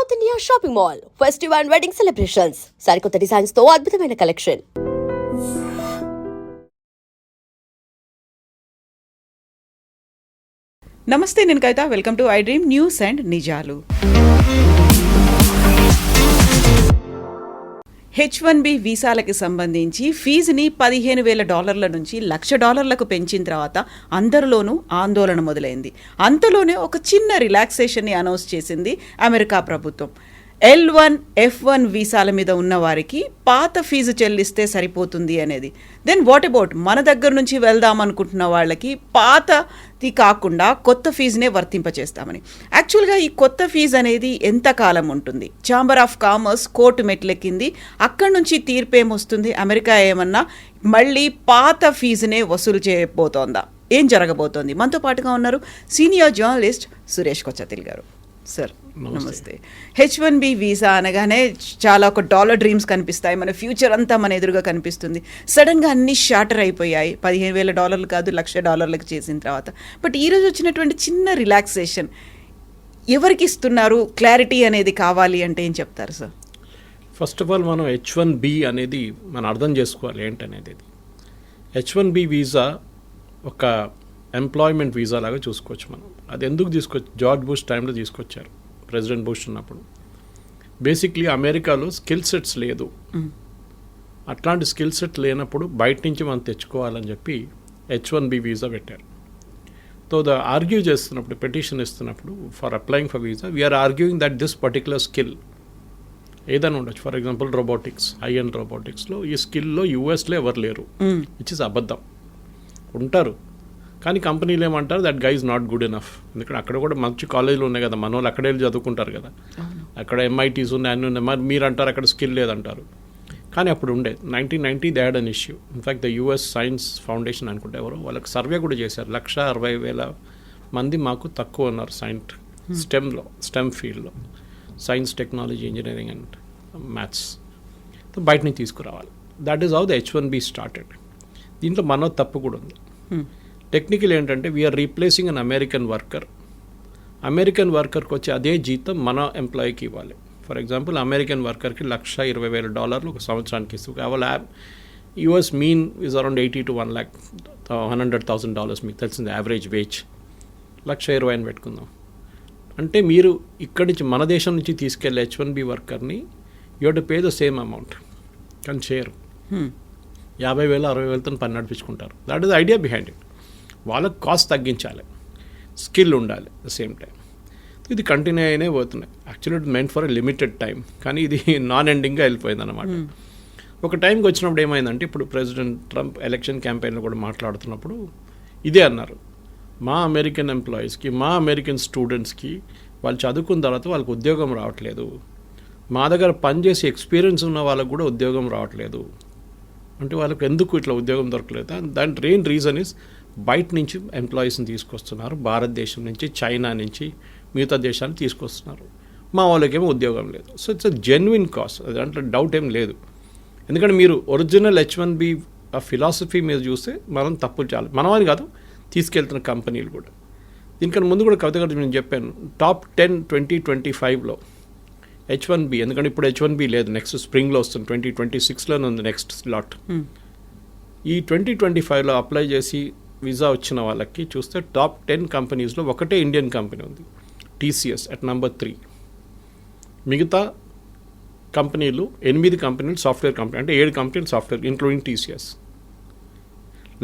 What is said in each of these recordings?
South India shopping mall festival and wedding celebrations సరికొత్త designs తో అద్భుతమైన కలెక్షన్. నమస్తే, నేను Kavitha. Welcome to I dream news and నిజాలు. H1B వీసాలకి సంబంధించి ఫీజుని $15,000 నుంచి $1,00,000 పెంచిన తర్వాత అందరిలోనూ ఆందోళన మొదలైంది. అంతలోనే ఒక చిన్న రిలాక్సేషన్ని అనౌన్స్ చేసింది అమెరికా ప్రభుత్వం. L1, F1 వీసాల మీద ఉన్న వారికి పాత ఫీజు చెల్లిస్తే సరిపోతుంది అనేది. దెన్ వాట్ అబౌట్ మన దగ్గర నుంచి వెళ్దాం అనుకుంటున్న వాళ్ళకి పాతది కాకుండా కొత్త ఫీజునే వర్తింపచేస్తామని. యాక్చువల్గా ఈ కొత్త ఫీజు అనేది ఎంతకాలం ఉంటుంది? ఛాంబర్ ఆఫ్ కామర్స్ కోర్టు మెట్లెక్కింది. అక్కడి నుంచి తీర్పేమొస్తుంది? అమెరికా ఏమన్నా మళ్ళీ పాత ఫీజునే వసూలు చేయబోతోందా? ఏం జరగబోతోంది? మనతో పాటుగా ఉన్నారు సీనియర్ జర్నలిస్ట్ సురేష్ కొచ్చతిల్ గారు. సార్ నమస్తే. H1B వీసా అనగానే చాలా ఒక డాలర్ డ్రీమ్స్ కనిపిస్తాయి, మన ఫ్యూచర్ అంతా మన ఎదురుగా కనిపిస్తుంది. సడన్గా అన్నీ షార్టర్ అయిపోయాయి. $15,000 కాదు $1,00,000 చేసిన తర్వాత. బట్ ఈరోజు వచ్చినటువంటి చిన్న రిలాక్సేషన్ ఎవరికి ఇస్తున్నారు? క్లారిటీ అనేది కావాలి అంటే ఏం చెప్తారు సార్? ఫస్ట్ ఆఫ్ ఆల్ మనం H1B అనేది మనం అర్థం చేసుకోవాలి ఏంటనేది. H1B వీసా ఒక ఎంప్లాయ్మెంట్ వీసా లాగా చూసుకోవచ్చు మనం. అది ఎందుకు తీసుకొచ్చి జార్జ్ బుష్ టైంలో తీసుకొచ్చారు, ప్రెసిడెంట్ బుష్ ఉన్నప్పుడు. బేసిక్లీ అమెరికాలో స్కిల్ సెట్స్ లేదు. అట్లాంటి స్కిల్ సెట్ లేనప్పుడు బయట నుంచి మనం తెచ్చుకోవాలని చెప్పి H1B వీసా పెట్టారు. సో ఆర్గ్యూ చేస్తున్నప్పుడు, పెటిషన్ ఇస్తున్నప్పుడు for applying for visa, we're arguing that this particular skill ఏదైనా ఉండొచ్చు. For example robotics, high end రోబోటిక్స్లో ఈ స్కిల్లో యూఎస్లో ఎవరు లేరు, విచ్ ఇస్ అబద్ధం. ఉంటారు కానీ కంపెనీలు ఏమంటారు, that guy is not good enough. ఎందుకంటే అక్కడ కూడా మంచి కాలేజీలు ఉన్నాయి కదా, మన వాళ్ళు అక్కడే చదువుకుంటారు కదా, అక్కడ MITs ఉన్నాయి, అన్నీ ఉన్నాయి. మరి మీరు అంటారు అక్కడ స్కిల్ లేదంటారు. కానీ అప్పుడు ఉండే 1990 they had an issue. In fact the US science foundation అనుకుంటే ఎవరో వాళ్ళకి సర్వే కూడా చేశారు. 160,000 మంది మాకు తక్కువ ఉన్నారు స్టెమ్ ఫీల్డ్లో, science, technology, engineering and maths. బయట నుంచి తీసుకురావాలి. That is how the H1B started. దీంట్లో మన తప్పు కూడా ఉంది. టెక్నికల్ ఏంటంటే వీఆర్ రీప్లేసింగ్ అన్ అమెరికన్ వర్కర్కి వచ్చి అదే జీతం మన ఎంప్లాయీకి ఇవ్వాలి. ఫర్ ఎగ్జాంపుల్ అమెరికన్ వర్కర్కి $120,000 ఒక సంవత్సరానికి ఇస్తూ కావాలి. US mean is around $80,000 to $100,000 మీకు తెలిసింది యావరేజ్ వేజ్. 120,000 అని పెట్టుకుందాం. అంటే మీరు ఇక్కడి నుంచి మన దేశం నుంచి తీసుకెళ్ళే H1B వర్కర్ని you to pay the same amount, కానీ చేయరు. 50,000 60,000తో పని నడిపించుకుంటారు. That is the idea behind it. వాళ్ళకి కాస్ట్ తగ్గించాలి, స్కిల్ ఉండాలి ద సేమ్ టైం. ఇది కంటిన్యూ అయినే పోతున్నాయి. Actually it meant for a limited time, కానీ ఇది నాన్ ఎండింగ్గా వెళ్ళిపోయింది అనమాట. ఒక టైంకి వచ్చినప్పుడు ఏమైందంటే, ఇప్పుడు ప్రెసిడెంట్ ట్రంప్ ఎలక్షన్ క్యాంపెయిన్లో కూడా మాట్లాడుతున్నప్పుడు ఇదే అన్నారు, మా అమెరికన్ ఎంప్లాయీస్కి, మా అమెరికన్ స్టూడెంట్స్కి వాళ్ళు చదువుకున్న తర్వాత వాళ్ళకి ఉద్యోగం రావట్లేదు, మా దగ్గర పనిచేసి ఎక్స్పీరియన్స్ ఉన్న వాళ్ళకు కూడా ఉద్యోగం రావట్లేదు. అంటే వాళ్ళకి ఎందుకు ఇట్లా ఉద్యోగం దొరకలేదు? దాని మెయిన్ రీజన్ ఇస్ బయట నుంచి ఎంప్లాయీస్ని తీసుకొస్తున్నారు, భారతదేశం నుంచి, చైనా నుంచి, మిగతా దేశాన్ని తీసుకొస్తున్నారు. మా వాళ్ళకేమో ఉద్యోగం లేదు. So it's a genuine cost, దాంట్లో డౌట్ ఏం లేదు. ఎందుకంటే మీరు ఒరిజినల్ H1B ఫిలాసఫీ మీద చూస్తే మనం తప్పులు చాలా మనమని కాదు, తీసుకెళ్తున్న కంపెనీలు కూడా. దీనికన్నా ముందు కూడా కవిత గారు నేను చెప్పాను, టాప్ 10 2025లో H1B, ఎందుకంటే ఇప్పుడు H1B లేదు, నెక్స్ట్ స్ప్రింగ్లో వస్తుంది, 2026లోనే ఉంది నెక్స్ట్ స్లాట్. ఈ 2025లో అప్లై చేసి వీసా వచ్చిన వాళ్ళకి చూస్తే టాప్ 10 కంపెనీస్లో ఒకటే ఇండియన్ కంపెనీ ఉంది, TCS అట్ నెంబర్ 3. మిగతా కంపెనీలు 8 కంపెనీలు సాఫ్ట్వేర్ కంపెనీ, అంటే 7 కంపెనీలు software including TCS.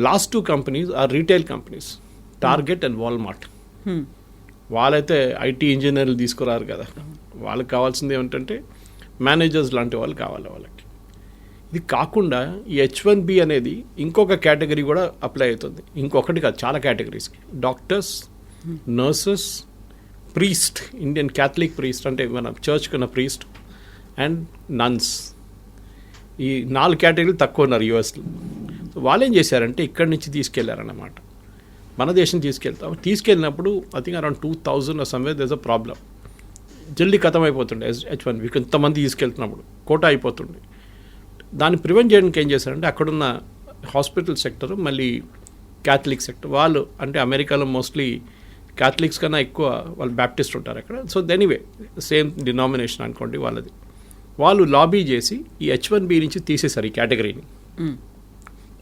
Last 2 companies are retail companies, Target and Walmart. వాళ్ళైతే IT ఇంజనీర్లు తీసుకురారు కదా, వాళ్ళకి కావాల్సింది ఏమిటంటే మేనేజర్స్ లాంటి వాళ్ళు కావాలి వాళ్ళకి. ఇది కాకుండా ఈ H1B అనేది ఇంకొక కేటగిరీ కూడా అప్లై అవుతుంది. ఇంకొకటి కాదు, చాలా కేటగిరీస్కి. Doctors, nurses, priest, Indian Catholic priest అంటే మన చర్చ్కి ఉన్న ప్రీస్ట్, అండ్ నన్స్. ఈ 4 కేటగిరీలు తక్కువ ఉన్నారు USలో. వాళ్ళు ఏం చేశారంటే ఇక్కడి నుంచి తీసుకెళ్లారన్నమాట, మన దేశం తీసుకెళ్ళినప్పుడు I think around 2,000 somewhere there is a problem. జల్దీ ఖతం అయిపోతుండే H1B, ఇంతమంది తీసుకెళ్తున్నప్పుడు కోటా అయిపోతుండే. దాన్ని ప్రివెంట్ చేయడానికి ఏం చేశారంటే అక్కడున్న హాస్పిటల్ సెక్టర్, మళ్ళీ క్యాథలిక్ సెక్టర్ వాళ్ళు, అంటే అమెరికాలో మోస్ట్లీ క్యాథలిక్స్ కన్నా ఎక్కువ వాళ్ళు బ్యాప్టిస్ట్ ఉంటారు అక్కడ. సో ఎనీవే సేమ్ డినామినేషన్ అనుకోండి వాళ్ళది. వాళ్ళు లాబీ చేసి ఈ H1B నుంచి తీసేశారు ఈ కేటగిరీని.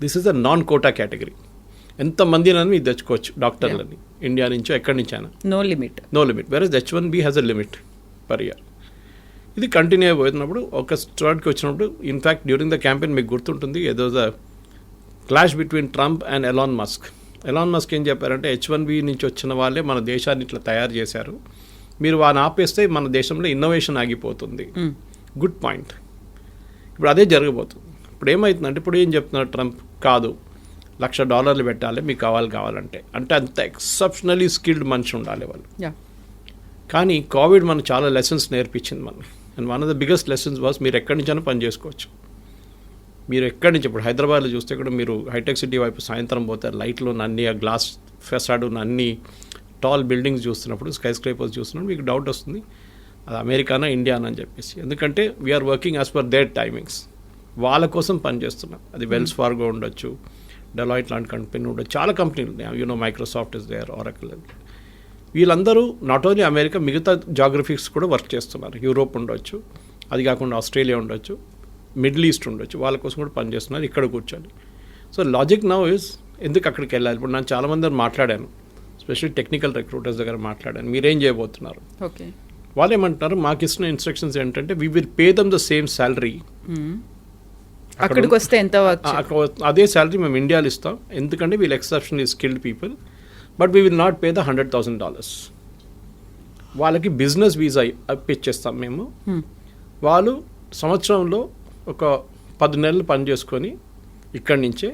This is a non quota category. ఎంతమందినని మీరు తెచ్చుకోవచ్చు డాక్టర్లని, ఇండియా నుంచో ఎక్కడి నుంచైనా, no limit. Versus H1B has a limit per year. ఇది కంటిన్యూ అయిపోతున్నప్పుడు ఒక స్టార్ట్కి వచ్చినప్పుడు ఇన్ఫ్యాక్ట్ డ్యూరింగ్ ద క్యాంపెయిన్ మీకు గుర్తుంటుంది ఏదో the clash between Trump and Elon Musk. Elon Musk ఏం చెప్పారంటే H1B నుంచి వచ్చిన వాళ్ళే మన దేశాన్ని ఇట్లా తయారు చేశారు, మీరు వాడిని ఆపేస్తే మన దేశంలో ఇన్నోవేషన్ ఆగిపోతుంది. Good point. ఇప్పుడు అదే జరగబోతుంది. ఇప్పుడు ఏమవుతుందంటే ఇప్పుడు ఏం చెప్తున్నారు ట్రంప్, కాదు $1,00,000 పెట్టాలి మీకు కావాలంటే, అంటే అంత ఎక్సెప్షనలీ స్కిల్డ్ మనిషి ఉండాలి వాళ్ళు. కానీ కోవిడ్ మనకు చాలా లెసన్స్ నేర్పించింది మనకి. And one of the biggest lessons was మీరు ఎక్కడి నుంచైనా పని చేసుకోవచ్చు. మీరు ఎక్కడి నుంచి ఇప్పుడు హైదరాబాద్లో చూస్తే కూడా మీరు హైటెక్ సిటీ వైపు సాయంత్రం పోతారు, లైట్లు ఉన్న అన్ని, ఆ గ్లాస్ ఫెసాడ్ ఉన్న అన్ని టాల్ బిల్డింగ్స్ చూస్తున్నప్పుడు, స్కై స్క్రేపర్స్ చూస్తున్నప్పుడు మీకు డౌట్ వస్తుంది అది అమెరికానా ఇండియానా అని చెప్పేసి. ఎందుకంటే we're working as per their timings. వాళ్ళ కోసం పనిచేస్తున్నాం. అది వెల్స్ ఫార్గో ఉండొచ్చు, డెలాయిట్ లాంటి కంపెనీ ఉండొచ్చు, చాలా కంపెనీలు ఉన్నాయి. Microsoft is there, Oracle. వీళ్ళందరూ నాట్ ఓన్లీ అమెరికా, మిగతా జాగ్రఫీస్ కూడా వర్క్ చేస్తున్నారు. యూరోప్ ఉండొచ్చు, అది కాకుండా ఆస్ట్రేలియా ఉండొచ్చు, మిడిల్ ఈస్ట్ ఉండొచ్చు, వాళ్ళ కోసం కూడా పనిచేస్తున్నారు ఇక్కడ కూర్చొని. సో లాజిక్ నౌ ఇస్ ఎందుకు అక్కడికి వెళ్ళాలి. ఇప్పుడు నేను చాలామంది మాట్లాడాను, స్పెషల్లీ టెక్నికల్ రిక్రూటర్స్ దగ్గర మాట్లాడాను, మీరేం చేయబోతున్నారు. ఓకే, వాళ్ళు ఏమంటున్నారు, మాకు ఇస్తున్న ఇన్స్ట్రక్షన్స్ ఏంటంటే we will pay them the same salary. అక్కడికి వస్తే ఎంత అదే శాలరీ మేము ఇండియాలో ఇస్తాం, ఎందుకంటే వీళ్ళు exceptionally skilled people, but we will not pay the $100,000. వాళ్ళకి బిజినెస్ వీసా ఇప్పించేస్తాం మేము. వాళ్ళు సంవత్సరంలో ఒక 10 నెలలు పని చేసుకొని ఇక్కడి నుంచే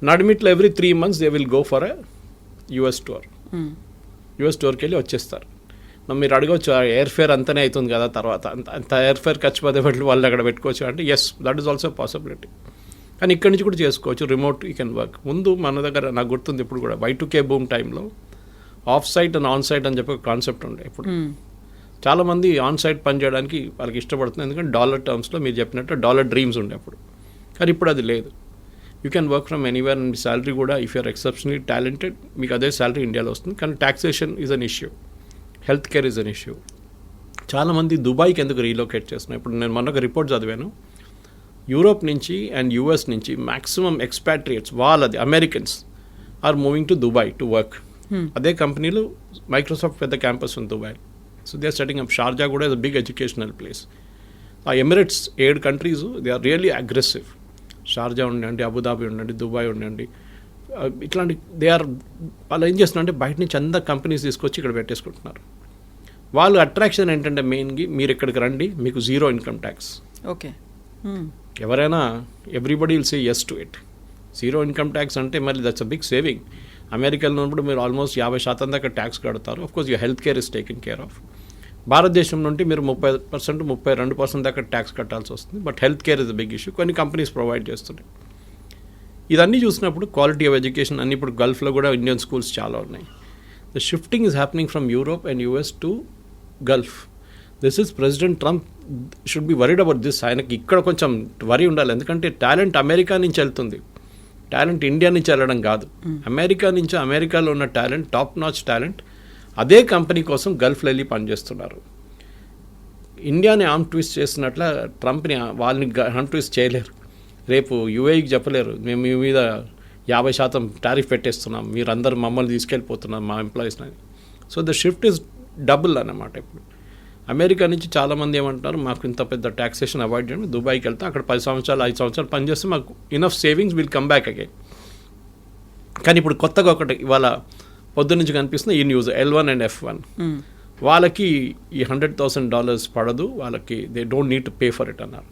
నడిమిట్లో every 3 months they will go for a US tour. US టూర్కి వెళ్ళి వచ్చేస్తారు. మీరు అడగవచ్చు ఎయిర్ ఫేర్ అంతనే అవుతుంది కదా, తర్వాత అంత ఎయిర్ ఫేర్ ఖర్చు పదే వాళ్ళు అక్కడ పెట్టుకోవచ్చు అంటే yes, that is also possibility. కానీ ఇక్కడి నుంచి కూడా చేసుకోవచ్చు, రిమోట్ యూ కెన్ వర్క్. ముందు మన దగ్గర నాకు గుర్తుంది ఇప్పుడు కూడా Y2K బూమ్ టైంలో off site and on site అని చెప్పి ఒక కాన్సెప్ట్ ఉండే. ఇప్పుడు చాలామంది ఆన్ సైట్ పని చేయడానికి వాళ్ళకి ఇష్టపడుతుంది, ఎందుకంటే డాలర్ టర్మ్స్లో మీరు చెప్పినట్టు డాలర్ డ్రీమ్స్ ఉండే అప్పుడు. కానీ ఇప్పుడు అది లేదు. You can work from anywhere and me salary కూడా ఇఫ్ యూఆర్ ఎక్సెప్షనలీ టాలెంటెడ్ మీకు అదే శాలరీ ఇండియాలో వస్తుంది. కానీ taxation is an issue, health care is an issue. చాలామంది దుబాయ్కి ఎందుకు రీలొకేట్ చేస్తున్నారు. ఇప్పుడు నేను మొన్న ఒక రిపోర్ట్ చదివాను, యూరోప్ నుంచి అండ్ US నుంచి మ్యాక్సిమం ఎక్స్పాట్రియేట్స్ వాళ్ళది Americans are moving to Dubai to work. అదే కంపెనీలు మైక్రోసాఫ్ట్ పెద్ద క్యాంపస్ ఉంది Dubai. So they are setting up. Sharjah కూడా is a big educational place. ఆ Emirates 7 countries they are really aggressive. Sharjah ఉండండి, Abu Dhabi ఉండండి, Dubai ఉండండి, ఇట్లాంటి దే ఆర్ వాళ్ళు ఏం చేస్తున్నారు అంటే బయట నుంచి అందరు కంపెనీస్ తీసుకొచ్చి ఇక్కడ పెట్టేసుకుంటున్నారు. వాళ్ళు అట్రాక్షన్ ఏంటంటే మెయిన్గా మీరు ఇక్కడికి రండి, మీకు 0 ఇన్కమ్ ట్యాక్స్. ఓకే, ఎవరైనా everybody will say yes to it. 0 income tax అంటే మళ్ళీ దట్స్ అ బిగ్ సేవింగ్. అమెరికాలో ఉన్నప్పుడు మీరు ఆల్మోస్ట్ 50% దాకా ట్యాక్స్ కడతారు. Of course you health care is taken care of. భారతదేశం నుండి మీరు 30%, 32% దాకా ట్యాక్స్ కట్టాల్సి వస్తుంది. But health care is the big issue. కొన్ని కంపెనీస్ ప్రొవైడ్ చేస్తున్నాయి. ఇదన్నీ చూసినప్పుడు క్వాలిటీ ఆఫ్ ఎడ్యుకేషన్ అన్ని ఇప్పుడు గల్ఫ్లో కూడా ఇండియన్ స్కూల్స్ చాలా ఉన్నాయి. The shifting is happening from Europe and US to Gulf. This is president Trump should be worried about this. ఆయనకి ఇక్కడ కొంచెం వరీ ఉండాలి, ఎందుకంటే టాలెంట్ అమెరికా నుంచి వెళ్తుంది, టాలెంట్ ఇండియా నుంచి వెళ్ళడం కాదు. అమెరికా నుంచి, అమెరికాలో ఉన్న టాలెంట్, టాప్ నాచ్ టాలెంట్ అదే కంపెనీ కోసం గల్ఫ్లో వెళ్ళి పనిచేస్తున్నారు. ఇండియాని ఆర్మ్ ట్విస్ట్ చేసినట్ల ట్రంప్ని వాళ్ళని ఆర్మ్ ట్విస్ట్ చేయలేరు. రేపు UAEకి చెప్పలేరు మేము మీ మీద 50% టారిఫ్ పెట్టేస్తున్నాం, మీరందరూ మమ్మల్ని తీసుకెళ్ళిపోతున్నాం మా ఎంప్లాయీస్ని. So the shift is double అన్నమాట. ఇప్పుడు అమెరికా నుంచి చాలామంది ఏమంటారు, మాకు ఇంత పెద్ద ట్యాక్సేషన్ అవాయిడ్ చేయడం, దుబాయ్కి వెళ్తాం, అక్కడ 10 సంవత్సరాలు 5 సంవత్సరాలు పనిచేస్తే మాకు enough savings will come back again. కానీ ఇప్పుడు కొత్తగా ఒకటి ఇవాళ పొద్దు నుంచి కనిపిస్తుంది ఈ న్యూస్, L1 అండ్ F1 వాళ్ళకి ఈ $100,000 పడదు, వాళ్ళకి they don't need to pay for it అన్నారు.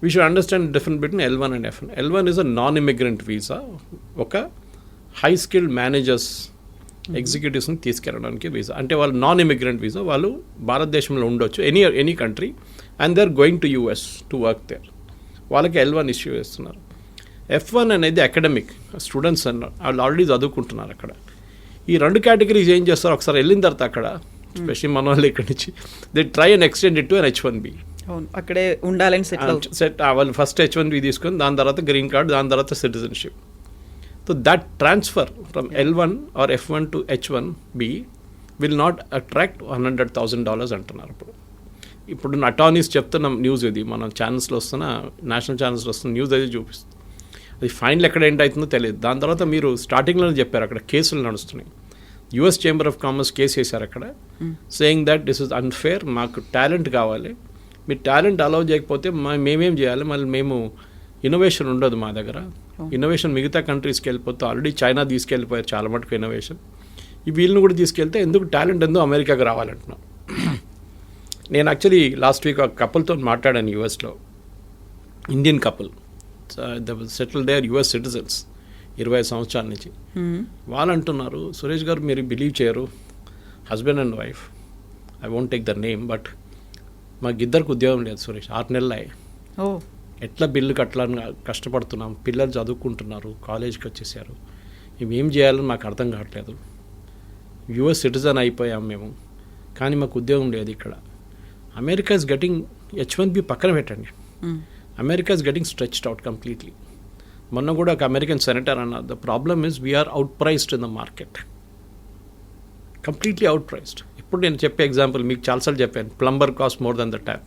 We should understand difference between L1 and F1. L1 is a non immigrant visa, ఒక హై స్కిల్డ్ మేనేజర్స్ ఎగ్జిక్యూటివ్స్ని తీసుకెళ్ళడానికి వీసా. అంటే వాళ్ళు నాన్ ఇమిగ్రెంట్ వీసా, వాళ్ళు భారతదేశంలో ఉండొచ్చు any country and they are going to US to work there. వాళ్ళకి L1 issue చేస్తున్నారు. F1 అనేది అకాడమిక్ స్టూడెంట్స్ అన్నారు, వాళ్ళు ఆల్రెడీ చదువుకుంటున్నారు అక్కడ. ఈ 2 కేటగిరీస్ ఏం చేస్తారు, ఒకసారి వెళ్ళిన తర్వాత అక్కడ స్పెషల్లీ మన వాళ్ళు ఇక్కడి నుంచి they try and extend it to an H1B. అక్కడే ఉండాలని సెట్ వాళ్ళు ఫస్ట్ H1B తీసుకొని దాని తర్వాత గ్రీన్ కార్డ్, దాని తర్వాత citizenship. So that transfer from L1 or F1 to H1B will not attract $100,000 అంటున్నారు. ఇప్పుడు అటార్నీస్ చెప్తున్న న్యూస్ ఇది, మన ఛానల్స్లో వస్తున్న, నేషనల్ ఛానల్స్లో వస్తున్న న్యూస్ అది చూపిస్తుంది. అది ఫైనల్ ఎక్కడ ఏంటవుతుందో తెలియదు. దాని తర్వాత మీరు స్టార్టింగ్లోనే చెప్పారు అక్కడ కేసులు నడుస్తున్నాయి. US chamber of commerce case వేశారు అక్కడ, saying that this is unfair, మాకు టాలెంట్ కావాలి, మీరు టాలెంట్ అలౌ చేయకపోతే మేమేం చేయాలి, మళ్ళీ మేము ఇన్నోవేషన్ ఉండదు మా దగ్గర. ఇన్నోవేషన్ మిగతా కంట్రీస్కి వెళ్ళిపోతే ఆల్రెడీ చైనా తీసుకెళ్ళిపోయారు చాలా మటుకు ఇన్నోవేషన్, ఈ వీళ్ళని కూడా తీసుకెళ్తే ఎందుకు టాలెంట్ ఎందుకు అమెరికాకి రావాలంటున్నాం. నేను యాక్చువల్లీ లాస్ట్ వీక్ ఒక కపుల్తో మాట్లాడాను యూఎస్లో, Indian couple, settle there US citizens 20 సంవత్సరాల నుంచి. వాళ్ళు అంటున్నారు, సురేష్ గారు మీరు బిలీవ్ చేయరు, husband and wife, I won't take the name, but మాకు ఇద్దరికి ఉద్యోగం లేదు సురేష్, 6 నెలలు ఎట్లా బిల్లు కట్టాలని కష్టపడుతున్నాం, పిల్లలు చదువుకుంటున్నారు, కాలేజ్కి వచ్చేసారు, మేమేం చేయాలని మాకు అర్థం కావట్లేదు, యుఎస్ సిటిజన్ అయిపోయాం మేము, కానీ మాకు ఉద్యోగం లేదు ఇక్కడ. అమెరికా ఇస్ గెటింగ్ H1B పక్కన పెట్టండి, America is getting stretched out completely. మొన్న కూడా ఒక అమెరికన్ సెనేటర్ అన్నారు, the problem is we're outpriced in the market, completely outpriced. ఇప్పుడు నేను చెప్పే ఎగ్జాంపుల్ మీకు చాలాసార్లు చెప్పాను, plumber cost more than the tap.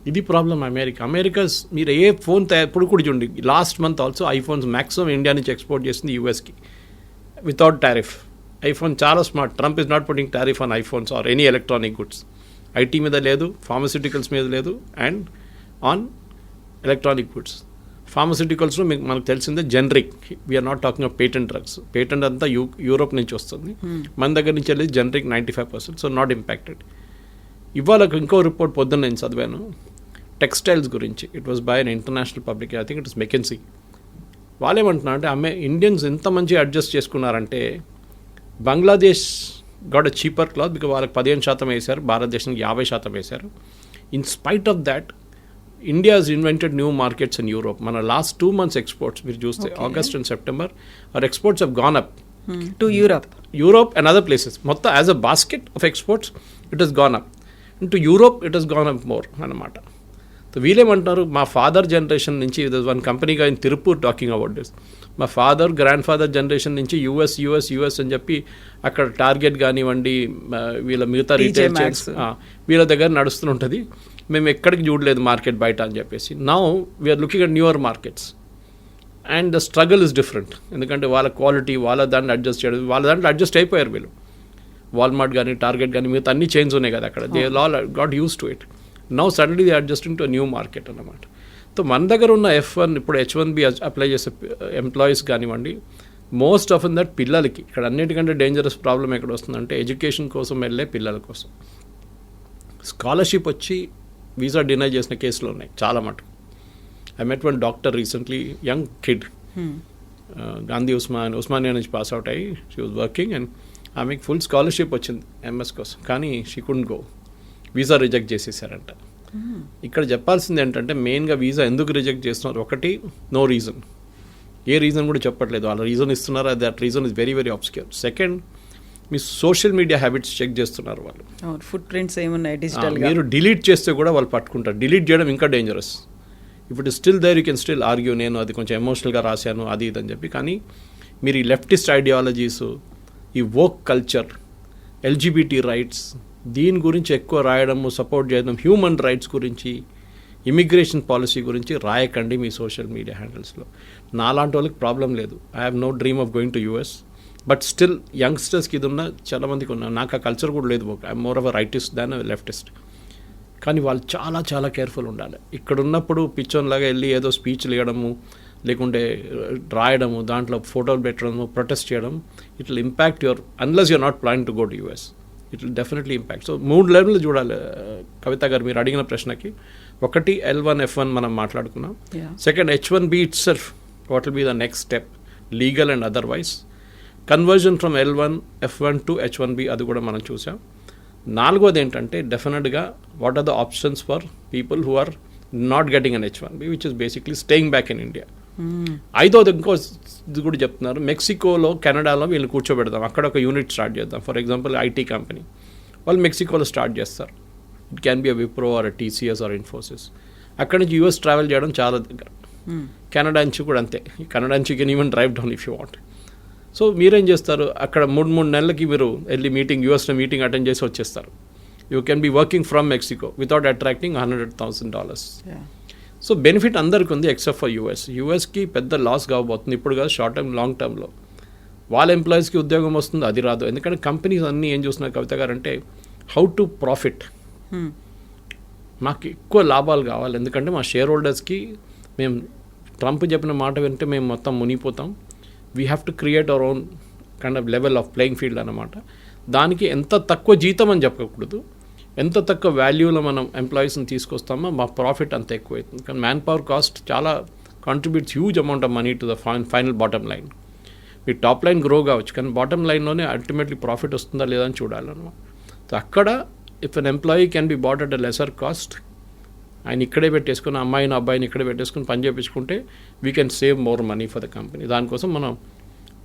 ఇది ప్రాబ్లం అమెరికా. మీరు ఏ ఫోన్ ఇప్పుడు కూడా చూడండి, last month also iPhones maximum India నుంచి ఎక్స్పోర్ట్ చేసింది యూఎస్కి వితౌట్ టారిఫ్. ఐఫోన్ చాలా smart, Trump is not putting tariff on iPhones or any electronic goods. IT మీద లేదు, ఫార్మస్యూటికల్స్ మీద లేదు, అండ్ ఆన్ ఎలక్ట్రానిక్ గుడ్స్. ఫార్మస్యూటికల్స్లో మీకు మనకు తెలిసిందే generic, we're not talking of patent drugs. Patent అంతా యూరోప్ నుంచి వస్తుంది, మన దగ్గర నుంచి వెళ్ళి జనరిక్ 95%, సో నాట్ ఇంపాక్టెడ్. ఇవాళ ఇంకో రిపోర్ట్ పొద్దున్న నేను చదివాను టెక్స్టైల్స్ గురించి, it was by an international public, I think it is McKenzie. వాళ్ళు ఏమంటున్నారు అంటే ఇండియన్స్ ఎంత మంచిగా అడ్జస్ట్ చేసుకున్నారంటే, Bangladesh got a cheaper cloth because వాళ్ళకి 15% వేశారు, భారతదేశానికి 50% వేశారు. In spite of that India has invented new markets in Europe. మన లాస్ట్ 2 months ఎక్స్పోర్ట్స్ మీరు చూస్తే August and September our exports have gone up to Europe and other places. మొత్తం as a basket of exports it has gone up. To Europe it has gone up more అన్నమాట. So వీళ్ళేమంటున్నారు, మా father generation నుంచి one కంపెనీగా in Tiruppur talking about this, మా grandfather generation నుంచి US అని చెప్పి అక్కడ టార్గెట్ కానివ్వండి, వీళ్ళ మిగతా రీటైల్ చైన్స్ వీళ్ళ దగ్గర నడుస్తుంటుంది, మేము ఎక్కడికి చూడలేదు మార్కెట్ బయట అని చెప్పేసి. Now we're looking at newer markets and the struggle is different. ఎందుకంటే వాళ్ళ క్వాలిటీ వాళ్ళ దాంట్లో అడ్జస్ట్ చేయడం, వాళ్ళ దాంట్లో అడ్జస్ట్ అయిపోయారు వీళ్ళు. వాల్మార్ట్ కానీ టార్గెట్ కానీ మిగతా అన్ని చైన్స్ ఉన్నాయి కదా అక్కడ, they all got use to it. Now suddenly they adjusting to new market అన్నమాట. సో మన దగ్గర ఉన్న F1 ఇప్పుడు H1B అప్లై చేసే ఎంప్లాయీస్ కానివ్వండి, మోస్ట్ ఆఫ్ దట్ పిల్లలకి ఇక్కడ అన్నిటికంటే డేంజరస్ ప్రాబ్లం ఎక్కడ వస్తుందంటే ఎడ్యుకేషన్ కోసం వెళ్ళే పిల్లల కోసం స్కాలర్షిప్ వచ్చి వీసా డినై చేసిన కేసులు ఉన్నాయి చాలా మటుకు. I met one doctor recently, young kid, Gandhi Osmania నుంచి పాస్ అవుట్ అయ్యి షీ వాజ్ వర్కింగ్ అండ్ ఆమెకి ఫుల్ స్కాలర్షిప్ వచ్చింది ఎంఎస్ కోసం, కానీ she couldn't go, visa reject చేసేసారంట. ఇక్కడ చెప్పాల్సింది ఏంటంటే మెయిన్గా వీసా ఎందుకు రిజెక్ట్ చేస్తున్నారు, ఒకటి నో రీజన్, ఏ రీజన్ కూడా చెప్పట్లేదు, వాళ్ళ రీజన్ ఇస్తున్నారు, that reason is very very obscure. Second, మీ సోషల్ మీడియా హ్యాబిట్స్ చెక్ చేస్తున్నారు వాళ్ళు, ఫుట్ ప్రింట్స్ ఏమున్నాయి డిజిటల్, మీరు డిలీట్ చేస్తే కూడా వాళ్ళు పట్టుకుంటారు. డిలీట్ చేయడం ఇంకా డేంజరస్. ఇప్పుడు still there you can still argue, నేను అది కొంచెం ఎమోషనల్గా రాశాను అది ఇదని చెప్పి, కానీ మీరు ఈ లెఫ్టిస్ట్ ఐడియాలజీస్, ఈ వోక్ కల్చర్, ఎల్జిబిటీ రైట్స్, దీని గురించి ఎక్కువ రాయడము, సపోర్ట్ చేయడం, హ్యూమన్ రైట్స్ గురించి, ఇమిగ్రేషన్ పాలసీ గురించి రాయకండి మీ సోషల్ మీడియా హ్యాండిల్స్లో. నాలాంటి వాళ్ళకి ప్రాబ్లం లేదు, I have no dream of going to US, but still యంగ్స్టర్స్కి ఇది ఉన్న చాలామందికి ఉన్నా, నాకు ఆ కల్చర్ కూడా లేదు, I'm more of a rightist than leftist. కానీ వాళ్ళు చాలా చాలా కేర్ఫుల్ ఉండాలి. ఇక్కడ ఉన్నప్పుడు పిచ్చోన్లాగా వెళ్ళి ఏదో స్పీచ్లు ఇవ్వడము, లేకుంటే రాయడము, దాంట్లో ఫోటోలు పెట్టడము, ప్రొటెస్ట్ చేయడం, it will impact your, unless you're not planning to go to US, it will definitely impact. So 3 లెవెల్లు చూడాలి కవిత గారు మీరు అడిగిన ప్రశ్నకి. ఒకటి L1 F1 మనం మాట్లాడుకున్నాం. Second H1B itself, what will be the next step legal and otherwise. Conversion from L1 F1 to H1B అది కూడా మనం చూసాం. 4వది ఏంటంటే డెఫినెట్గా what are the options for people who are not getting on H1B which is basically staying back in India. 5వది ఇంకో ఇది కూడా చెప్తున్నారు, మెక్సికోలో కెనడాలో వీళ్ళు కూర్చోబెడదాం, అక్కడ ఒక యూనిట్ స్టార్ట్ చేద్దాం. ఫర్ ఎగ్జాంపుల్ ఐటీ కంపెనీ వాళ్ళు మెక్సికోలో స్టార్ట్ చేస్తారు, it can be a Wipro or TCS or Infosys. అక్కడి నుంచి యూఎస్ ట్రావెల్ చేయడం చాలా దగ్గర. కెనడా నుంచి కూడా అంతే, కెనడా నుంచి can even drive down if you want. So మీరేం చేస్తారు, అక్కడ 3 నెలలకి మీరు వెళ్ళి యూఎస్లో మీటింగ్ అటెండ్ చేసి వచ్చేస్తారు. You can be working from Mexico without attracting $100,000. So benefit అందరికీ ఉంది ఎక్సెప్ట్ ఫర్ యూఎస్కి పెద్ద లాస్ కాబోతుంది ఇప్పుడు కాదు, షార్ట్ టర్మ్ లాంగ్ టర్మ్లో వాళ్ళ ఎంప్లాయీస్కి ఉద్యోగం వస్తుంది, అది రాదు. ఎందుకంటే కంపెనీస్ అన్నీ ఏం చూస్తున్నారు కవిత గారు అంటే హౌ టు ప్రాఫిట్, మాకు ఎక్కువ లాభాలు కావాలి. ఎందుకంటే మా షేర్ హోల్డర్స్కి మేము ట్రంప్ చెప్పిన మాట వింటే మేము మొత్తం మునిగిపోతాం. We have to create our own kind of level of playing field అన్నమాట. దానికి ఎంత తక్కువ జీతం అని చెప్పకూడదు, ఎంత తక్కువ వాల్యూలో మనం ఎంప్లాయీస్ని తీసుకొస్తామో మా ప్రాఫిట్ అంత ఎక్కువ అవుతుంది. కానీ మ్యాన్ పవర్ కాస్ట్ చాలా contributes huge amount of money to the final bottom line. మీ టాప్ లైన్ గ్రో కావచ్చు కానీ బాటమ్ లైన్లోనే అల్టిమేట్లీ ప్రాఫిట్ వస్తుందా లేదా అని చూడాలన్నమాట. సో అక్కడ if an employee can be bought at a lesser cost, ఆయన ఇక్కడే పెట్టేసుకుని అమ్మాయిని అబ్బాయిని ఇక్కడే పెట్టేసుకుని పని చేయించుకుంటే we can save more money for the company. దానికోసం మనం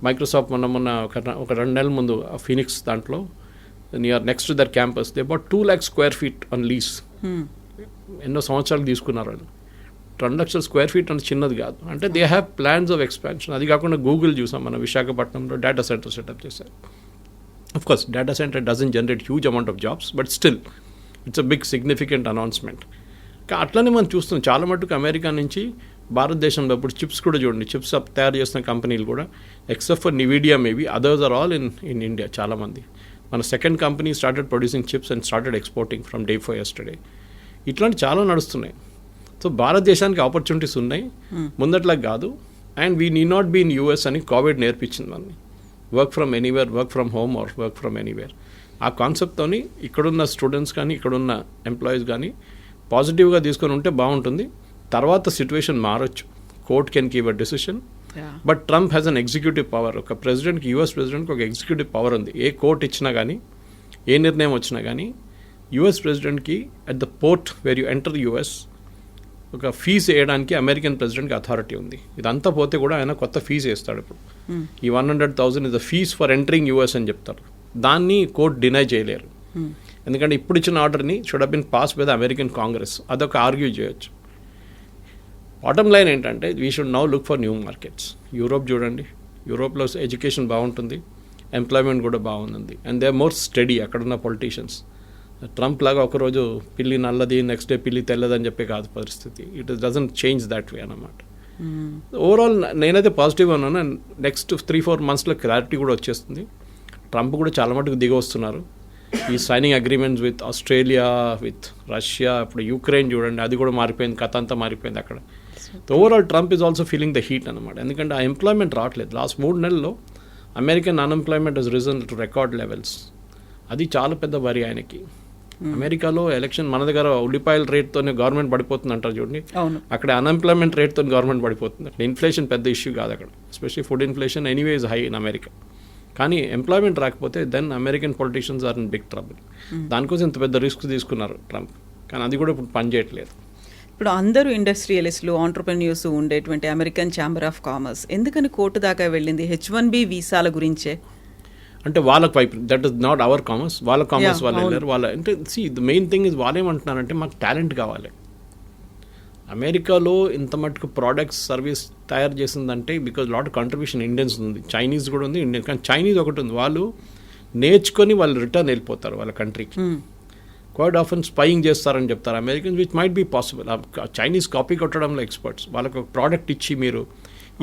మైక్రోసాఫ్ట్ మొన్న ఒక 2 నెలల ముందు ఫీనిక్స్ దాంట్లో near next to their campus they about 2 lakh square feet on lease. ఎన్నో సంవత్సరాలు తీసుకున్నారు వాళ్ళు. 2 లక్షల స్క్వేర్ ఫీట్ అంటే చిన్నది కాదు. అంటే they have plans of expansion. అది కాకుండా గూగుల్ చూసాం మన విశాఖపట్నంలో డేటా సెంటర్ సెటప్ చేశారు. Of course data centre doesn't generate huge amount of jobs, but still it's a big significant announcement. అట్లనే మనం చూస్తున్నాం చాలా మటుకు అమెరికా నుంచి భారతదేశంలో ఇప్పుడు చిప్స్ కూడా చూడండి, చిప్స్ తయారు చేస్తున్న కంపెనీలు కూడా except for Nvidia maybe others are all in India. చాలామంది మన second company started producing chips and started exporting from day for yesterday. ఇట్లాంటి చాలా నడుస్తున్నాయి. సో భారతదేశానికి ఆపర్చునిటీస్ ఉన్నాయి, ముందట్లా కాదు. And we need not be in US అని కోవిడ్ నేర్పించింది మనని. Work from anywhere, work from home or work from anywhere. ఆ కాన్సెప్ట్తోని ఇక్కడున్న స్టూడెంట్స్ కానీ ఇక్కడున్న ఎంప్లాయీస్ కానీ పాజిటివ్గా తీసుకొని ఉంటే బాగుంటుంది. తర్వాత సిచ్యువేషన్ మారొచ్చు, court can give a decision. But Trump has an executive power. ఒక ప్రెసిడెంట్కి, యూఎస్ ప్రెసిడెంట్కి ఒక ఎగ్జిక్యూటివ్ పవర్ ఉంది. ఏ కోర్ట్ ఇచ్చినా కానీ, ఏ నిర్ణయం వచ్చినా కానీ యూఎస్ ప్రెసిడెంట్కి at the port where you enter US ఒక ఫీజు వేయడానికి అమెరికన్ ప్రెసిడెంట్కి అథారిటీ ఉంది. ఇదంతా పోతే కూడా ఆయన కొత్త ఫీజు వేస్తాడు. ఇప్పుడు ఈ 100,000 is the fees for entering US అని చెప్తారు. దాన్ని కోర్ట్ డినై చేయలేరు. ఎందుకంటే ఇప్పుడు ఇచ్చిన ఆర్డర్ని should have been pass by the American Congress. అదొక ఆర్గ్యూ చేయొచ్చు. బాటమ్ లైన్ ఏంటంటే we should now look for new markets. Europe చూడండి, యూరోప్లో ఎడ్యుకేషన్ బాగుంటుంది, ఎంప్లాయ్మెంట్ కూడా బాగుంది. And they are more study అక్కడున్న పొలిటీషియన్స్. ట్రంప్ లాగా ఒకరోజు పిల్లి నల్లది, నెక్స్ట్ డే పిల్లి తెల్లదని చెప్పే కాదు పరిస్థితి. It doesn't change that way అన్నమాట. ఓవరాల్ నేనైతే పాజిటివ్గా ఉన్నాను. అండ్ నెక్స్ట్ 3-4 monthsలో క్లారిటీ కూడా వచ్చేస్తుంది. ట్రంప్ కూడా చాలా మటుకు దిగి వస్తున్నారు. ఈ signing agreements with Australia, with Russia, ఇప్పుడు యూక్రెయిన్ చూడండి, అది కూడా మారిపోయింది, కథ అంతా మారిపోయింది అక్కడ. Overall Trump is also feeling the heat అనమాట. ఎందుకంటే ఆ ఎంప్లాయ్మెంట్ రావట్లేదు. లాస్ట్ 3 నెలల్లో American unemployment has risen to record levels. అది చాలా పెద్ద వరి ఆయనకి. అమెరికాలో ఎలక్షన్, మన దగ్గర ఉల్లిపాయల రేట్తోనే గవర్నమెంట్ పడిపోతుంది అంటారు చూడండి, అక్కడ అన్ఎంప్లాయ్మెంట్ రేట్తో గవర్నమెంట్ పడిపోతుంది. అక్కడ ఇన్ఫ్లేషన్ పెద్ద ఇష్యూ కాదు అక్కడ, especially food inflation anyway is high in America. కానీ ఎంప్లాయ్మెంట్ రాకపోతే then American politicians are in big trouble. దానికోసం ఇంత పెద్ద రిస్క్ తీసుకున్నారు ట్రంప్. కానీ అది కూడా ఇప్పుడు పనిచేయట్లేదు. ఇప్పుడు అందరూ ఇండస్ట్రియలిస్టులు, ఆంటర్ప్రెన్యూర్స్ ఉండేటువంటి అమెరికన్ ఛాంబర్ ఆఫ్ కామర్స్ ఎందుకని కోర్టు దాకా వెళ్ళింది? H-1B వీసాల గురించే. అంటే వాళ్ళకి వైపు that is not our commerce, వాళ్ళ కామర్స్ వాళ్ళు వెళ్ళారు. వాళ్ళ అంటే ద మెయిన్ థింగ్ ఇస్ వాళ్ళు ఏమంటున్నారంటే మాకు టాలెంట్ కావాలి. అమెరికాలో ఇంత మటుకు ప్రోడక్ట్స్ సర్వీస్ తయారు చేసిందంటే బికాజ్ లాట్ కంట్రిబ్యూషన్ ఇండియన్స్ ఉంది, చైనీస్ కూడా ఉంది, ఇండియన్. కానీ చైనీస్ ఒకటి ఉంది, వాళ్ళు నేర్చుకొని వాళ్ళు రిటర్న్ వెళ్ళిపోతారు వాళ్ళ కంట్రీకి. క్వైట్ ఆఫెన్ స్పైయింగ్ చేస్తారని చెప్తారు Americans, which might be possible. Chinese copy కొట్టడంలో ఎక్స్పర్ట్స్. వాళ్ళకి ఒక ప్రోడక్ట్ ఇచ్చి మీరు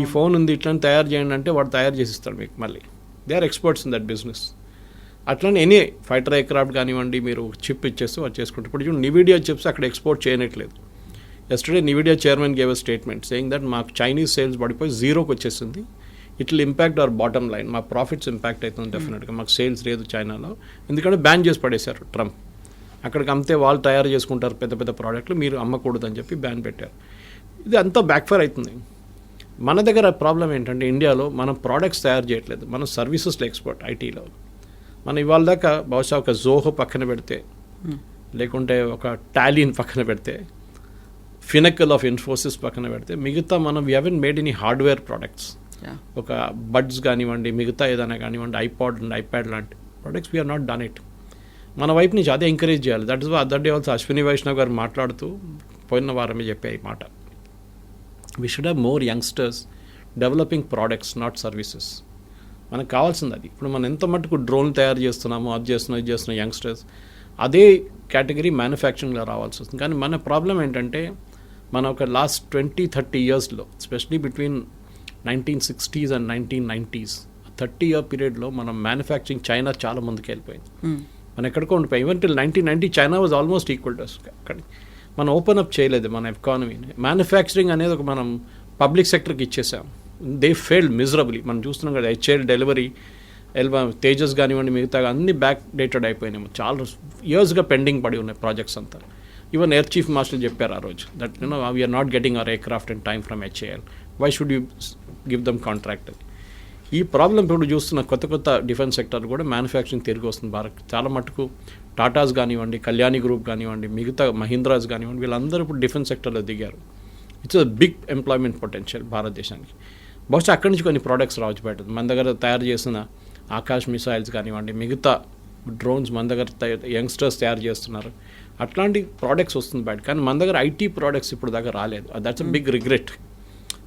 ఈ ఫోన్ ఉంది ఇట్లా తయారు చేయండి అంటే వాడు తయారు చేసిస్తాడు మీకు. మళ్ళీ they are experts in that business. అట్లనే ఎనీ ఫైటర్ ఎయిర్క్రాఫ్ట్ కానివ్వండి, మీరు చిప్ ఇచ్చేస్తే వాళ్ళు చేసుకుంటారు. ఇప్పుడు చూడండి నివిడియా చిప్స్ అక్కడ ఎక్స్పోర్ట్ చేయనట్లేదు. Yesterday Nvidia chairman gave a statement saying that మాకు చైనీస్ సేల్స్ పడిపోయి 0కి వచ్చేసింది. It will impact our bottom line. మా ప్రాఫిట్స్ ఇంపాక్ట్ అవుతుంది డెఫినెట్గా. మాకు సేల్స్ లేదు చైనాలో, ఎందుకంటే బ్యాన్ చేసి పడేశారు ట్రంప్. అక్కడికి అమ్మితే వాళ్ళు తయారు చేసుకుంటారు పెద్ద పెద్ద ప్రోడక్ట్లు, మీరు అమ్మకూడదని చెప్పి బ్యాన్ పెట్టారు. ఇది అంతా బ్యాక్ఫైర్ అవుతుంది. మన దగ్గర ప్రాబ్లం ఏంటంటే ఇండియాలో మనం ప్రోడక్ట్స్ తయారు చేయట్లేదు, మనం సర్వీసెస్లో ఎక్స్పర్ట్. ఐటీలో మనం ఇవాళ దాకా బహుశా ఒక జోహో పక్కన పెడితే, లేకుంటే ఒక టాలీని పక్కన పెడితే, ఫినకల్ ఆఫ్ ఇన్ఫోసిస్ పక్కన పెడితే, మిగతా మనం we haven't made any hardware products. ఒక బడ్స్ కానివ్వండి, మిగతా ఏదైనా కానివ్వండి, ఐపాడ్ అండ్ ఐప్యాడ్ లాంటి products we are not done it. మన వైపు నుంచి అదే ఎంకరేజ్ చేయాలి. That is other day also Ashwini Vaishnaw garu మాట్లాడుతూ పోయిన వారమే చెప్పే ఈ మాట. We should have more youngsters developing products, not services. మనకు కావాల్సింది అది. ఇప్పుడు మనం ఎంత మటుకు డ్రోన్ తయారు చేస్తున్నామో, అది చేస్తున్నాం యంగ్స్టర్స్, అదే కేటగిరీ మ్యానుఫ్యాక్చరింగ్లో రావాల్సి వస్తుంది. కానీ మన ప్రాబ్లం ఏంటంటే మన ఒక లాస్ట్ 20-30 ఇయర్స్లో, especially between 1960s and 1990s 30-year పీరియడ్లో మనం మ్యానుఫ్యాక్చరింగ్ చైనా చాలా ముందుకు వెళ్ళిపోయింది. మనం ఎక్కడికో ఉండిపోయి. Even till 1990 China was almost equal to us. అక్కడ మనం ఓపెన్ అప్ చేయలేదు మన ఎకానమీని. మ్యానుఫ్యాక్చరింగ్ అనేది ఒక మనం పబ్లిక్ సెక్టర్కి ఇచ్చేసాం. They failed miserably. మనం చూస్తున్నాం కదా, HAL డెలివరీ, తేజస్ కానివ్వండి, మిగతా అన్ని బ్యాక్ డేటెడ్ అయిపోయినాయి. చాలా ఇయర్స్గా పెండింగ్ పడి ఉన్నాయి ప్రాజెక్ట్స్ అంతా. ఈవెన్ ఎయిర్ చీఫ్ మాస్టర్ చెప్పారు ఆ రోజు that we are not getting our aircraft in time from HAL. Why should you give them contract అని. ఈ ప్రాబ్లం ఇప్పుడు చూస్తున్న కొత్త డిఫెన్స్ సెక్టర్ కూడా మ్యానుఫ్యాక్చరింగ్ తిరిగి వస్తుంది భారత్. చాలా మటుకు టాటాస్ కానివ్వండి, కళ్యాణి గ్రూప్ కానివ్వండి, మిగతా మహీంద్రాస్ కానివ్వండి, వీళ్ళందరూ ఇప్పుడు డిఫెన్స్ సెక్టర్లో దిగారు. It's a big employment potential భారతదేశానికి. బహుశా అక్కడి నుంచి కొన్ని ప్రోడక్ట్స్ రావచ్చు బయట. మన దగ్గర తయారు చేసిన ఆకాశ్ మిసైల్స్ కానివ్వండి, మిగతా డ్రోన్స్ మన దగ్గర యంగ్స్టర్స్ తయారు చేస్తున్నారు. అట్లాంటి ప్రోడక్ట్స్ వస్తుంది బయట. కానీ మన దగ్గర ఐటీ ప్రోడక్ట్స్ ఇప్పుడు దగ్గర రాలేదు. That's a big regret.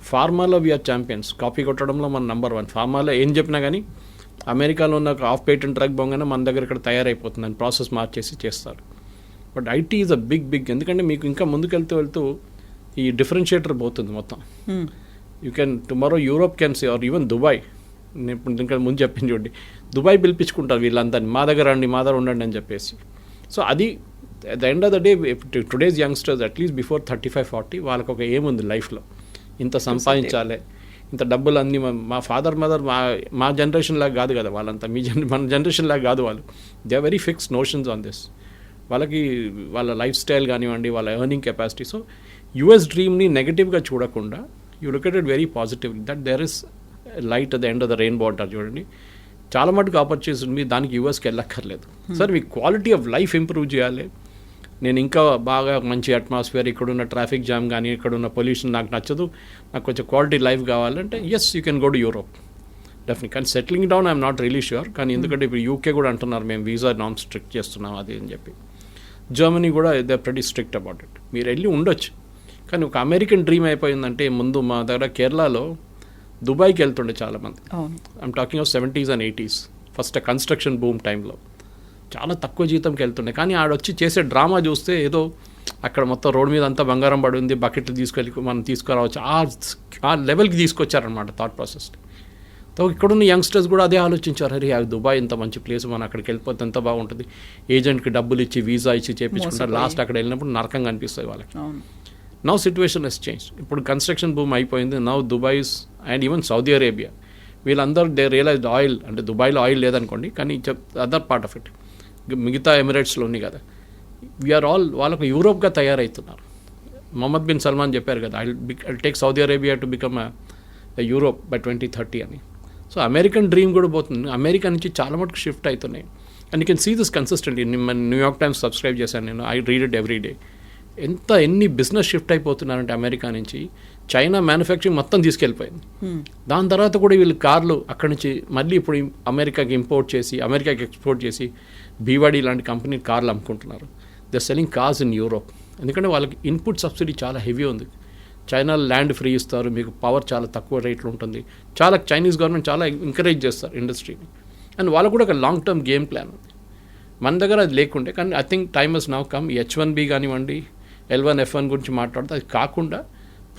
ఫార్మాలో వీఆర్ ఛాంపియన్స్. కాపీ కొట్టడంలో మన నెంబర్ 1. ఫార్మాలో ఏం చెప్పినా కానీ అమెరికాలో ఉన్న ఒక ఆఫ్ పేటెంట్ డ్రగ్ బొంగనే మన దగ్గర ఇక్కడ తయారైపోతుందని ప్రాసెస్ మార్చేసి చేస్తారు. But IT is a big ఎందుకంటే మీకు ఇంకా ముందుకెళ్తూ ఈ డిఫరెన్షియేటర్ పోతుంది మొత్తం. You can tomorrow Europe can see or even Dubai. నేను ఇప్పుడు ఇంకా ముందు చెప్పింది చూడండి, దుబాయ్ పిలిపించుకుంటారు వీళ్ళంతా, మా దగ్గర రండి, మా దగ్గర ఉండండి అని చెప్పేసి. సో అది at the end of the day today's youngsters at least before 35-40 వాళ్ళకి ఒక ఏముంది లైఫ్లో, ఇంత సంపాదించాలి, ఇంత డబ్బులు అన్నీ. మా ఫాదర్ మదర్ మా జనరేషన్ లాగా కాదు కదా వాళ్ళంతా, మన జనరేషన్ లాగా కాదు వాళ్ళు. They are very fixed notions on this. వాళ్ళకి వాళ్ళ లైఫ్ స్టైల్ కానివ్వండి, వాళ్ళ ఎర్నింగ్ కెపాసిటీ. సో యుఎస్ డ్రీమ్ని నెగటివ్గా చూడకుండా you look at it very positive that there is light at the end of the rainbow అంటారు చూడండి. చాలా మటుకు ఆపర్చునిటీస్ ఉంది. దానికి యూఎస్కి వెళ్ళక్కర్లేదు. సార్ మీ క్వాలిటీ ఆఫ్ లైఫ్ ఇంప్రూవ్ చేయాలి, నేను ఇంకా బాగా మంచి అట్మాస్ఫియర్, ఇక్కడున్న ట్రాఫిక్ జామ్ కానీ ఇక్కడున్న పొల్యూషన్ నాకు నచ్చదు, నాకు కొంచెం క్వాలిటీ లైఫ్ కావాలంటే yes you can go to Europe definitely. కానీ settling down I'm not really sure. కానీ ఎందుకంటే ఇప్పుడు యూకే కూడా అంటున్నారు మేము వీసా నామ్స్ స్ట్రిక్ట్ చేస్తున్నాం అది అని చెప్పి. జర్మనీ కూడా they are pretty strict about it. మీరు వెళ్ళి ఉండొచ్చు. కానీ ఒక అమెరికన్ డ్రీమ్ అయిపోయిందంటే ముందు మా దగ్గర కేరళలో దుబాయ్కి వెళ్తుండే చాలామంది. I'm talking of 70s and 80s first construction boom టైంలో చాలా తక్కువ జీతంకి వెళ్తుండే. కానీ ఆడొచ్చి చేసే డ్రామా చూస్తే ఏదో అక్కడ మొత్తం రోడ్డు మీద అంతా బంగారం పడి ఉంది, బకెట్లు తీసుకెళ్ళి మనం తీసుకురావచ్చు, ఆ లెవెల్కి తీసుకొచ్చారనమాట థాట్ ప్రాసెస్. సో ఇక్కడున్న యంగ్స్టర్స్ కూడా అదే ఆలోచించారు, అరే దుబాయ్ ఇంత మంచి ప్లేస్, మనం అక్కడికి వెళ్ళిపోతే ఎంత బాగుంటుంది, ఏజెంట్కి డబ్బులు ఇచ్చి వీసా ఇచ్చి చేయించుకుంటారు, లాస్ట్ అక్కడ వెళ్ళినప్పుడు నరకంగా అనిపిస్తుంది వాళ్ళకి. Now situation has change. ఇప్పుడు కన్స్ట్రక్షన్ బూమ్ అయిపోయింది. Now Dubai's and even Saudi Arabia వీళ్ళందరూ దే రియలైజ్డ్ ఆయిల్ అంటే దుబాయ్లో ఆయిల్ లేదనుకోండి, కానీ అదర్ పార్ట్ ఆఫ్ ఇట్ మిగతా ఎమిరేట్స్లో ఉంది కదా, వీఆర్ ఆల్ వాళ్ళకు యూరోప్గా తయారవుతున్నారు. మొహమ్మద్ బిన్ సల్మాన్ చెప్పారు కదా, I take Saudi Arabia to become Europe by 2030 అని. సో అమెరికన్ డ్రీమ్ కూడా పోతుంది. అమెరికా నుంచి చాలా మటుకు షిఫ్ట్ అవుతున్నాయి. And you can see this consistently. New York Times subscribe చేశాను నేను, I read it every day. ఎన్ని బిజినెస్ షిఫ్ట్ అయిపోతున్నారంటే అమెరికా నుంచి చైనా మ్యానుఫ్యాక్చరింగ్ మొత్తం తీసుకెళ్ళిపోయింది. దాని తర్వాత కూడా వీళ్ళు కార్లు అక్కడి నుంచి మళ్ళీ ఇప్పుడు అమెరికాకి ఇంపోర్ట్ చేసి అమెరికాకి ఎక్స్పోర్ట్ చేసి బీవాడీ లాంటి కంపెనీ కార్లు అమ్ముకుంటున్నారు. They selling cars in Europe. ఎందుకంటే వాళ్ళకి ఇన్పుట్ సబ్సిడీ చాలా హెవీ ఉంది. చైనా ల్యాండ్ ఫ్రీ ఇస్తారు, మీకు పవర్ చాలా తక్కువ రేట్లో ఉంటుంది. చాలా చైనీస్ గవర్నమెంట్ చాలా ఎంకరేజ్ చేస్తారు ఇండస్ట్రీని. అండ్ వాళ్ళకు కూడా ఒక లాంగ్ టర్మ్ గేమ్ ప్లాన్ ఉంది. మన దగ్గర అది లేకుంటే, కానీ I think time has now come. H1B కానివ్వండి, L1, F1 గురించి మాట్లాడితే అది కాకుండా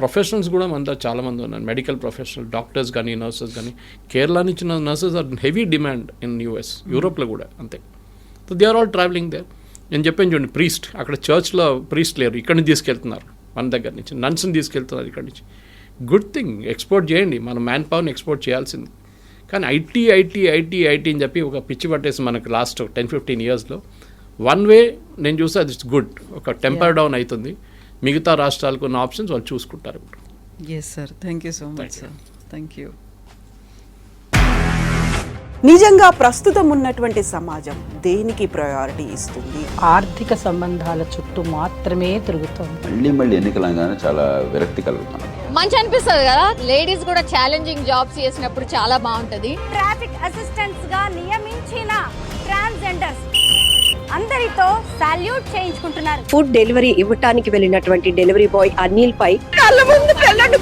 ప్రొఫెషనల్స్ కూడా మన దగ్గర చాలామంది ఉన్నారు. మెడికల్ ప్రొఫెషనల్, డాక్టర్స్ కానీ, నర్సెస్ కానీ. కేరళ నుంచి nurses are heavy demand in US, యూరోప్లో కూడా అంతే. So they are all travelling there. నేను చెప్పాను చూడండి, ప్రీస్ట్ అక్కడ చర్చ్లో ప్రీస్ట్ లేరు, ఇక్కడి నుంచి తీసుకెళ్తున్నారు, మన దగ్గర నుంచి నన్స్ని తీసుకెళ్తున్నారు ఇక్కడి నుంచి. గుడ్ థింగ్, ఎక్స్పోర్ట్ చేయండి, మన మ్యాన్ పవర్ని ఎక్స్పోర్ట్ చేయాల్సింది. కానీ ఐటీ అని చెప్పి ఒక పిచ్చి పట్టేసి మనకు లాస్ట్ 10-15 ఇయర్స్లో వన్ వే నేను చూస్తే అది గుడ్, ఒక టెంపర్ డౌన్ అవుతుంది. మిగతా రాష్ట్రాలకు ఉన్న ఆప్షన్స్ వాళ్ళు చూసుకుంటారు ఇప్పుడు. Yes sir, thank you so much sir. Thank you. నిజంగా ప్రస్తుతం ఉన్నటువంటి సమాజం దేనికి ప్రయారిటీ ఇస్తుంది? ఆర్థిక సంబంధాల చుట్టూ మాత్రమే తిరుగుతుంది. మళ్ళీ ఎన్నికలంగానే చాలా విరక్తి కలుగుతాం. మంచి అనిపిస్తుంది కదా, లేడీస్ కూడా ఛాలెంజింగ్ జాబ్స్ చేసినప్పుడు చాలా బాగుంటది. ట్రాఫిక్ అసిస్టెంట్స్ గా నియమించిన ట్రాన్స్జెండర్స్ అందరితో సాల్యూట్ చేయించుకుంటున్నారు. ఫుడ్ డెలివరీ ఇవ్వటానికి వెళ్ళినటువంటి డెలివరీ బాయ్ అనిల్ పై కళ్ళ ముందు పెళ్ళండి